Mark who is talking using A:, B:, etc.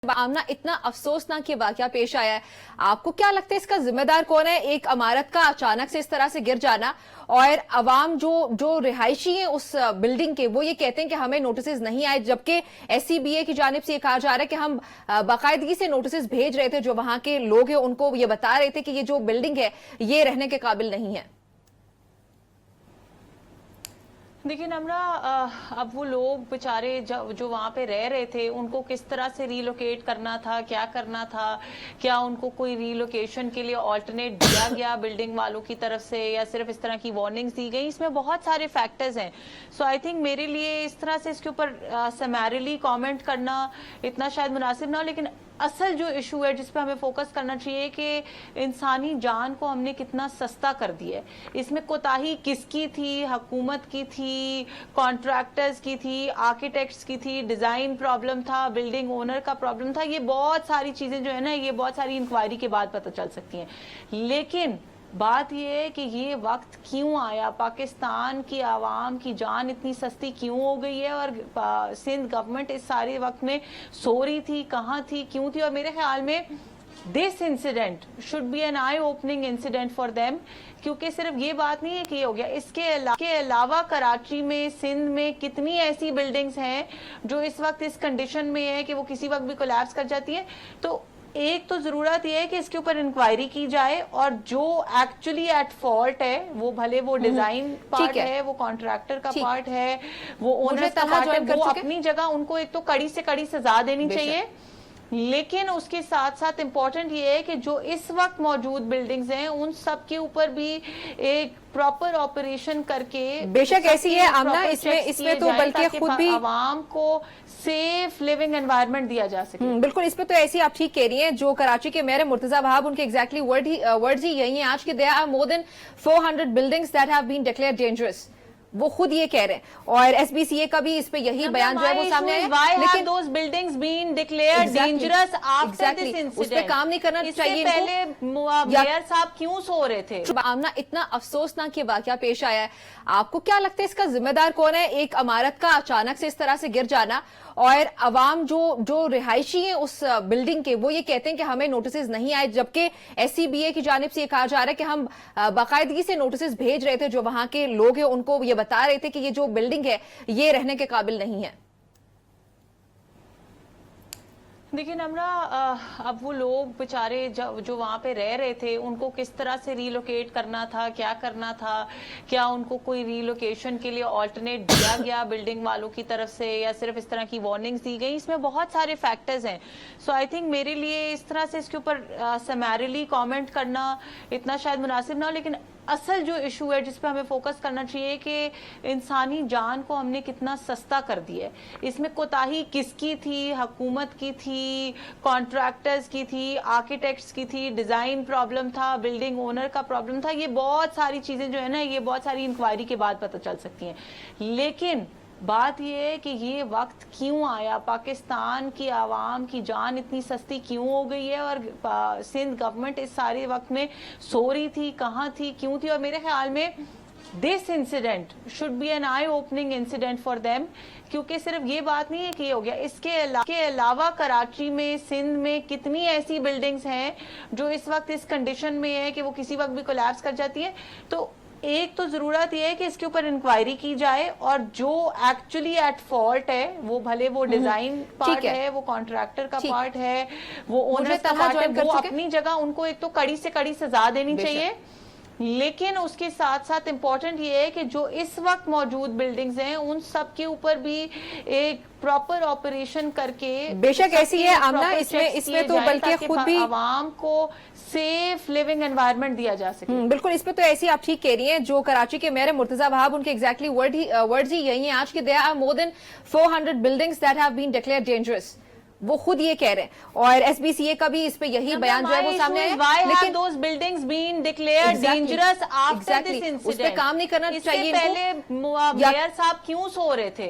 A: आमना इतना अफसोसनाक ये वाकया पेश आया है, आपको क्या लगता है इसका जिम्मेदार कौन है? एक इमारत का अचानक से इस तरह से गिर जाना और अवाम जो रिहायशी है उस बिल्डिंग के, वो ये कहते हैं कि हमें नोटिसेस नहीं आए, जबकि SCBA की जानिब से ये कहा जा रहा है कि हम बाकायदगी से नोटिसेस भेज रहे थे, जो वहां के लोग हैं उनको ये बता रहे थे कि ये जो बिल्डिंग है ये रहने के काबिल नहीं है।
B: देखिए नम्रा, अब वो लोग बेचारे जो वहाँ पे रह रहे थे उनको किस तरह से रीलोकेट करना था, क्या करना था, क्या उनको कोई रीलोकेशन के लिए ऑल्टरनेट दिया गया बिल्डिंग वालों की तरफ से या सिर्फ इस तरह की वार्निंग्स दी गई, इसमें बहुत सारे फैक्टर्स हैं। सो आई थिंक मेरे लिए इस तरह से इसके ऊपर समैरिली कमेंट करना इतना शायद मुनासिब ना हो, लेकिन असल जो इशू है जिस पे हमें फोकस करना चाहिए कि इंसानी जान को हमने कितना सस्ता कर दिया है। इसमें कोताही किसकी थी? हुकूमत की थी, कॉन्ट्रैक्टर्स की थी, आर्किटेक्ट्स की थी, डिजाइन प्रॉब्लम था, बिल्डिंग ओनर का प्रॉब्लम था। ये बहुत सारी चीजें जो है ना, ये बहुत सारी इंक्वायरी के बाद पता चल सकती हैं। लेकिन बात यह है कि ये वक्त क्यों आया, पाकिस्तान की आवाम की जान इतनी सस्ती क्यों हो गई है और सिंध गवर्नमेंट इस सारे वक्त में सो रही थी, कहाँ थी, क्यों थी? और मेरे ख्याल में this incident should be an eye opening incident for them, क्योंकि सिर्फ ये बात नहीं है कि ये हो गया, इसके अलावा कराची में, सिंध में कितनी ऐसी बिल्डिंग्स हैं जो इस वक्त इस कंडीशन में है कि वो किसी वक्त भी कोलैप्स कर जाती है। तो एक तो जरूरत यह है कि इसके ऊपर इंक्वायरी की जाए और जो एक्चुअली एट फॉल्ट है, वो भले वो डिजाइन पार्ट है, वो कॉन्ट्रैक्टर का पार्ट है, वो ओनर का पार्ट है, वो अपनी जगह उनको एक तो कड़ी से कड़ी सजा देनी चाहिए। लेकिन उसके साथ साथ इम्पोर्टेंट ये है कि जो इस वक्त मौजूद बिल्डिंग्स हैं उन सब के ऊपर भी एक प्रॉपर ऑपरेशन करके,
A: बेशक ऐसी है आमना, इसमें तो बल्कि खुद भी
B: आवाम को सेफ लिविंग एनवायरनमेंट दिया जा सके।
A: बिल्कुल, इस पे तो ऐसी आप ठीक कह रही हैं। जो कराची के मेयर मुर्तजा वहाब, उनके एग्जैक्टली वर्ड्स ही यही हैं आज के, there are more than 400 buildings that have been declared dangerous. वो खुद ये कह रहे हैं और SBCA का भी इस पे यही बयान जो है वो सामने आया। लेकिन
B: those buildings being declared dangerous after this incident?
A: उस पे काम नहीं करना चाहिए।
B: पहले मेयर साहब क्यों सो रहे थे?
A: आमना इतना अफसोसनाक ये वाकया पेश आया है, आपको क्या लगता है इसका जिम्मेदार कौन है? एक इमारत का अचानक से इस तरह से गिर जाना और अवाम जो रिहायशी है उस बिल्डिंग के, वो ये कहते हैं कि हमें नोटिसेस नहीं आए, जबकि SCBA की जानिब से ये कहा जा रहा है कि हम बाकायदगी से नोटिसेस भेज रहे थे, जो वहां के लोग हैं उनको ये बता रहे थे कि ये जो बिल्डिंग है ये रहने के काबिल नहीं है।
B: देखिए नम्रा, अब वो लोग बेचारे जो वहाँ पे रह रहे थे उनको किस तरह से रीलोकेट करना था, क्या करना था, क्या उनको कोई रीलोकेशन के लिए ऑल्टरनेट दिया गया बिल्डिंग वालों की तरफ से या सिर्फ इस तरह की वार्निंग्स दी गई, इसमें बहुत सारे फैक्टर्स हैं। सो आई थिंक मेरे लिए इस तरह से इसके ऊपर समैरिली कमेंट करना इतना शायद मुनासिब ना हो, लेकिन असल जो इशू है जिस पे हमें फोकस करना चाहिए कि इंसानी जान को हमने कितना सस्ता कर दिया है। इसमें कोताही किसकी थी? हुकूमत की थी, कॉन्ट्रैक्टर्स की थी, आर्किटेक्ट्स की थी, डिजाइन प्रॉब्लम था, बिल्डिंग ओनर का प्रॉब्लम था। ये बहुत सारी चीजें जो है ना, ये बहुत सारी इंक्वायरी के बाद पता चल सकती हैं। लेकिन बात यह है कि ये वक्त क्यों आया, पाकिस्तान की आवाम की जान इतनी सस्ती क्यों हो गई है और सिंध गवर्नमेंट इस सारे वक्त में सो रही थी, कहाँ थी, क्यों थी? और मेरे ख्याल में this incident should be an eye opening incident for them, क्योंकि सिर्फ ये बात नहीं है कि ये हो गया, इसके अलावा कराची में, सिंध में कितनी ऐसी बिल्डिंग्स हैं जो इस वक्त इस कंडीशन में है कि वो किसी वक्त भी कोलैप्स कर जाती है। तो एक तो जरूरत यह है कि इसके ऊपर इंक्वायरी की जाए और जो एक्चुअली एट फॉल्ट है, वो भले वो डिजाइन पार्ट है, वो कॉन्ट्रैक्टर का पार्ट है, वो ओनर का पार्ट है, वो अपनी जगह उनको एक तो कड़ी से कड़ी सजा देनी चाहिए। लेकिन उसके साथ साथ इम्पोर्टेंट ये है कि जो इस वक्त मौजूद बिल्डिंग्स हैं उन सब के ऊपर भी एक प्रॉपर ऑपरेशन करके,
A: बेशक ऐसी है आमना, इसमें तो बल्कि खुद भी
B: आवाम को सेफ लिविंग एनवायरनमेंट दिया जा सके।
A: बिल्कुल, इस पे तो ऐसी आप ठीक कह रही हैं। जो कराची के मेयर मुर्तजा वहाब, उनके एग्जैक्टली वर्ड्स ही यही हैं आज के, there are more than 400 buildings that have been declared dangerous. वो खुद ये कह रहे हैं और SBCA का भी इस पे यही बयान जो है वो सामने आया।
B: लेकिन those buildings being declared dangerous after this incident?
A: उस पे काम नहीं करना चाहिए।
B: पहले मेयर साहब क्यों सो रहे थे?